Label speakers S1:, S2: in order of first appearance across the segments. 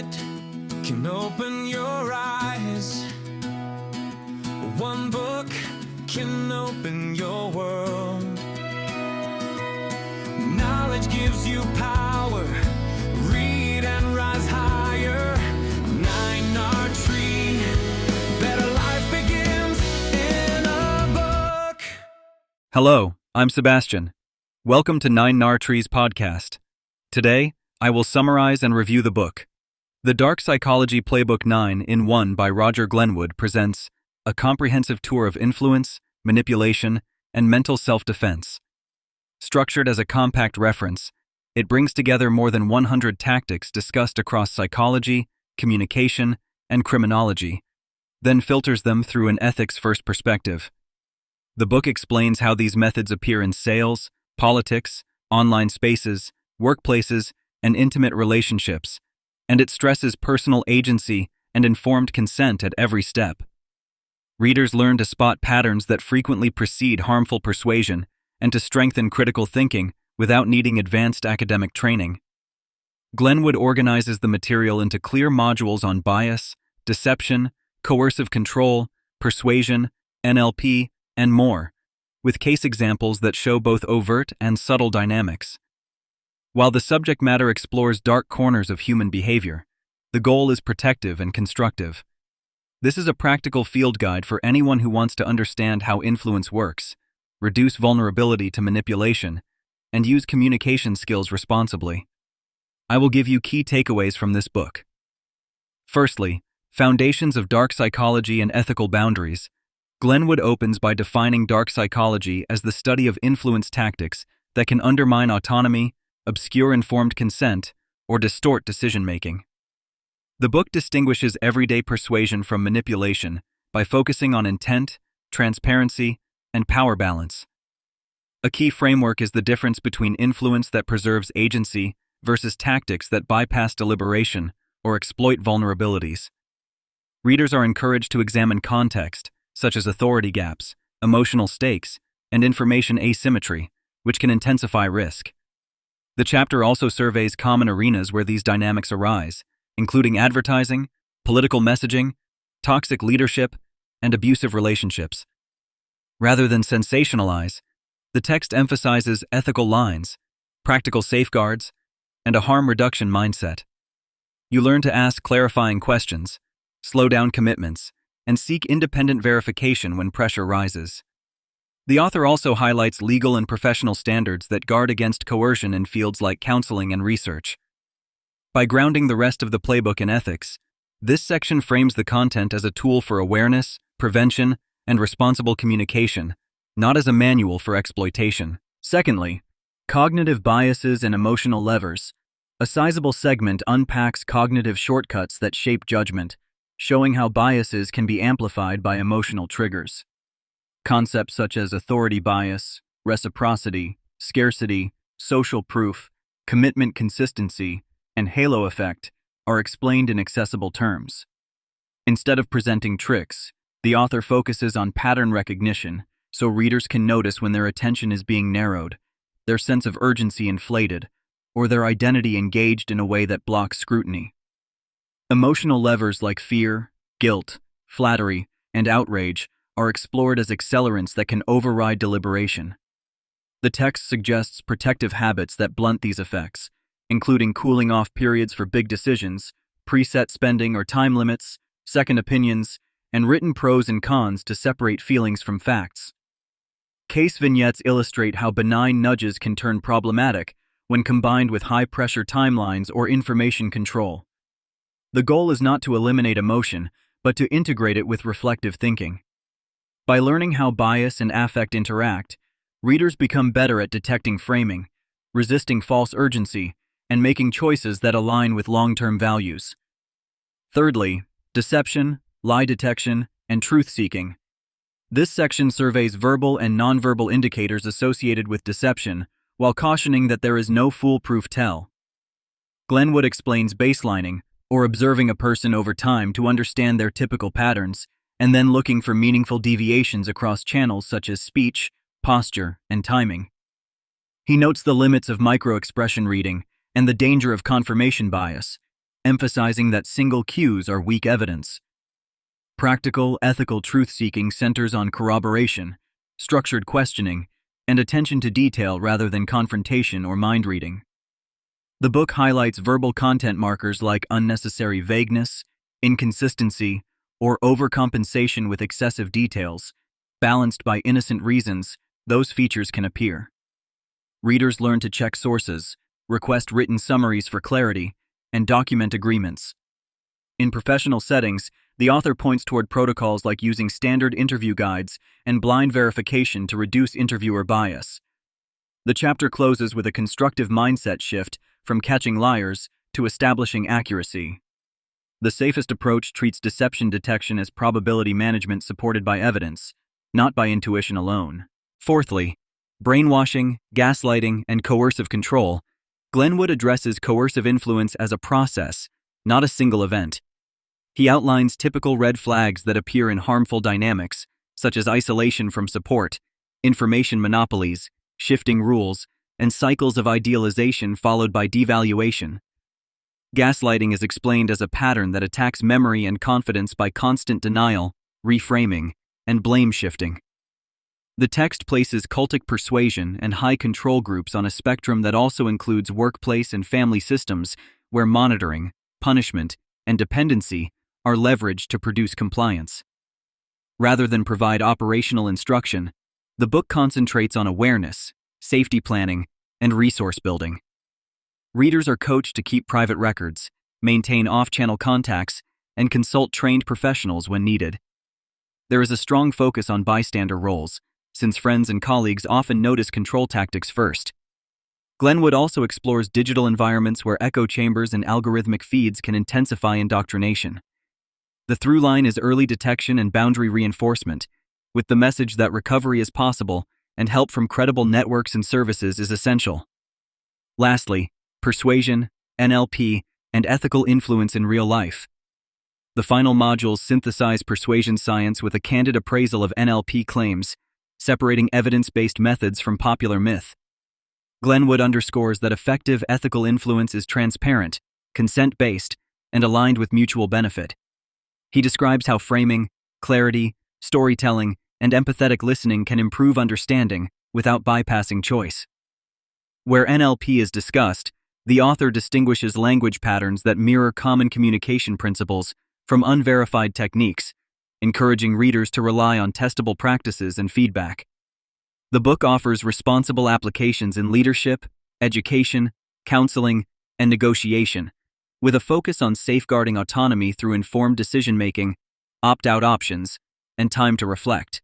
S1: minute can open your eyes. One book can open your world. Knowledge gives you power. Read and rise higher. 9R Tree. Better life begins in a book.
S2: Hello, I'm Sebastian. Welcome to 9R Tree's podcast. Today, I will summarize and review the book. The Dark Psychology Playbook 9 in 1 by Roger Glenwood presents a comprehensive tour of influence, manipulation, and mental self-defense. Structured as a compact reference, it brings together more than 100 tactics discussed across psychology, communication, and criminology, then filters them through an ethics-first perspective. The book explains how these methods appear in sales, politics, online spaces, workplaces, and intimate relationships, and it stresses personal agency and informed consent at every step. Readers learn to spot patterns that frequently precede harmful persuasion and to strengthen critical thinking without needing advanced academic training. Glenwood organizes the material into clear modules on bias, deception, coercive control, persuasion, NLP, and more, with case examples that show both overt and subtle dynamics. While the subject matter explores dark corners of human behavior, the goal is protective and constructive. This is a practical field guide for anyone who wants to understand how influence works, reduce vulnerability to manipulation, and use communication skills responsibly. I will give you key takeaways from this book. Firstly, Foundations of Dark Psychology and Ethical Boundaries. Glenwood opens by defining dark psychology as the study of influence tactics that can undermine autonomy, obscure informed consent, or distort decision-making. The book distinguishes everyday persuasion from manipulation by focusing on intent, transparency, and power balance. A key framework is the difference between influence that preserves agency versus tactics that bypass deliberation or exploit vulnerabilities. Readers are encouraged to examine context, such as authority gaps, emotional stakes, and information asymmetry, which can intensify risk. The chapter also surveys common arenas where these dynamics arise, including advertising, political messaging, toxic leadership, and abusive relationships. Rather than sensationalize, the text emphasizes ethical lines, practical safeguards, and a harm reduction mindset. You learn to ask clarifying questions, slow down commitments, and seek independent verification when pressure rises. The author also highlights legal and professional standards that guard against coercion in fields like counseling and research. By grounding the rest of the playbook in ethics, this section frames the content as a tool for awareness, prevention, and responsible communication, not as a manual for exploitation. Secondly, cognitive biases and emotional levers. A sizable segment unpacks cognitive shortcuts that shape judgment, showing how biases can be amplified by emotional triggers. Concepts such as authority bias, reciprocity, scarcity, social proof, commitment consistency, and halo effect are explained in accessible terms. Instead of presenting tricks, the author focuses on pattern recognition so readers can notice when their attention is being narrowed, their sense of urgency inflated, or their identity engaged in a way that blocks scrutiny. Emotional levers like fear, guilt, flattery, and outrage are explored as accelerants that can override deliberation. The text suggests protective habits that blunt these effects, including cooling off periods for big decisions, preset spending or time limits, second opinions, and written pros and cons to separate feelings from facts. Case vignettes illustrate how benign nudges can turn problematic when combined with high-pressure timelines or information control. The goal is not to eliminate emotion, but to integrate it with reflective thinking. By learning how bias and affect interact, readers become better at detecting framing, resisting false urgency, and making choices that align with long-term values. Thirdly, deception, lie detection, and truth-seeking. This section surveys verbal and nonverbal indicators associated with deception, while cautioning that there is no foolproof tell. Glenwood explains baselining, or observing a person over time to understand their typical patterns, and then looking for meaningful deviations across channels such as speech, posture, and timing. He notes the limits of micro-expression reading and the danger of confirmation bias, emphasizing that single cues are weak evidence. Practical, ethical truth-seeking centers on corroboration, structured questioning, and attention to detail rather than confrontation or mind-reading. The book highlights verbal content markers like unnecessary vagueness, inconsistency, or overcompensation with excessive details. Balanced by innocent reasons, those features can appear. Readers learn to check sources, request written summaries for clarity, and document agreements. In professional settings, the author points toward protocols like using standard interview guides and blind verification to reduce interviewer bias. The chapter closes with a constructive mindset shift from catching liars to establishing accuracy. The safest approach treats deception detection as probability management supported by evidence, not by intuition alone. Fourthly, brainwashing, gaslighting, and coercive control. Glenwood addresses coercive influence as a process, not a single event. He outlines typical red flags that appear in harmful dynamics, such as isolation from support, information monopolies, shifting rules, and cycles of idealization followed by devaluation. Gaslighting is explained as a pattern that attacks memory and confidence by constant denial, reframing, and blame shifting. The text places cultic persuasion and high control groups on a spectrum that also includes workplace and family systems where monitoring, punishment, and dependency are leveraged to produce compliance. Rather than provide operational instruction, the book concentrates on awareness, safety planning, and resource building. Readers are coached to keep private records, maintain off-channel contacts, and consult trained professionals when needed. There is a strong focus on bystander roles, since friends and colleagues often notice control tactics first. Glenwood also explores digital environments where echo chambers and algorithmic feeds can intensify indoctrination. The through line is early detection and boundary reinforcement, with the message that recovery is possible and help from credible networks and services is essential. Lastly, persuasion, NLP, and ethical influence in real life. The final modules synthesize persuasion science with a candid appraisal of NLP claims, separating evidence-based methods from popular myth. Glenwood underscores that effective ethical influence is transparent, consent-based, and aligned with mutual benefit. He describes how framing, clarity, storytelling, and empathetic listening can improve understanding without bypassing choice. Where NLP is discussed, the author distinguishes language patterns that mirror common communication principles from unverified techniques, encouraging readers to rely on testable practices and feedback. The book offers responsible applications in leadership, education, counseling, and negotiation, with a focus on safeguarding autonomy through informed decision-making, opt-out options, and time to reflect.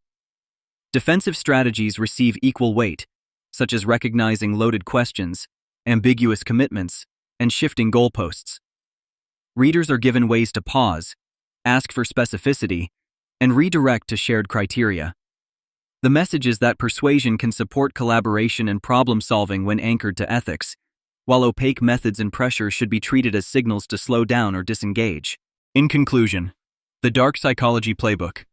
S2: Defensive strategies receive equal weight, such as recognizing loaded questions, ambiguous commitments, and shifting goalposts. Readers are given ways to pause, ask for specificity, and redirect to shared criteria. The message is that persuasion can support collaboration and problem-solving when anchored to ethics, while opaque methods and pressure should be treated as signals to slow down or disengage. In conclusion, the Dark Psychology Playbook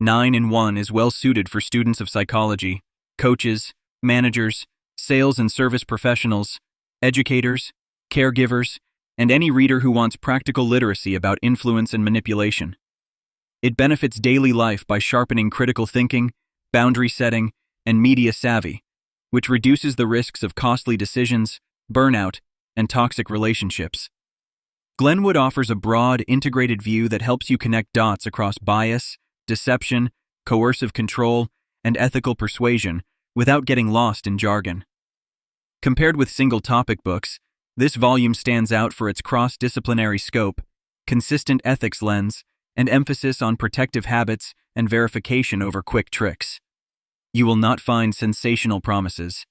S2: 9-in-1 is well suited for students of psychology, coaches, managers, sales and service professionals, educators, caregivers, and any reader who wants practical literacy about influence and manipulation. It benefits daily life by sharpening critical thinking, boundary setting, and media savvy, which reduces the risks of costly decisions, burnout, and toxic relationships. Glenwood offers a broad, integrated view that helps you connect dots across bias, deception, coercive control, and ethical persuasion without getting lost in jargon. Compared with single-topic books, this volume stands out for its cross-disciplinary scope, consistent ethics lens, and emphasis on protective habits and verification over quick tricks. You will not find sensational promises.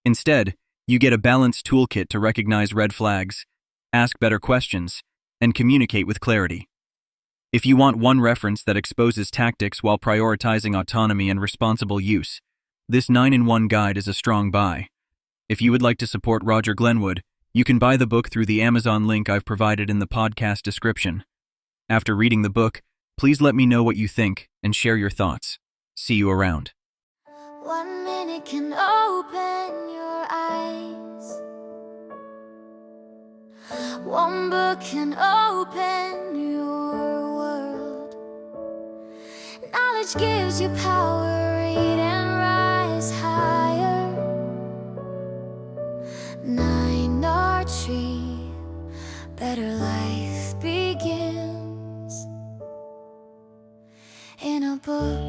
S2: Instead, you get a balanced toolkit to recognize red flags, ask better questions, and communicate with clarity. If you want one reference that exposes tactics while prioritizing autonomy and responsible use, this 9-in-1 guide is a strong buy. If you would like to support Roger Glenwood, you can buy the book through the Amazon link I've provided in the podcast description. After reading the book, please let me know what you think and share your thoughts. See you around.
S3: 1 minute can open your eyes. One book can open your world. Knowledge gives you power, read and rise higher. 9 better life begins in a book.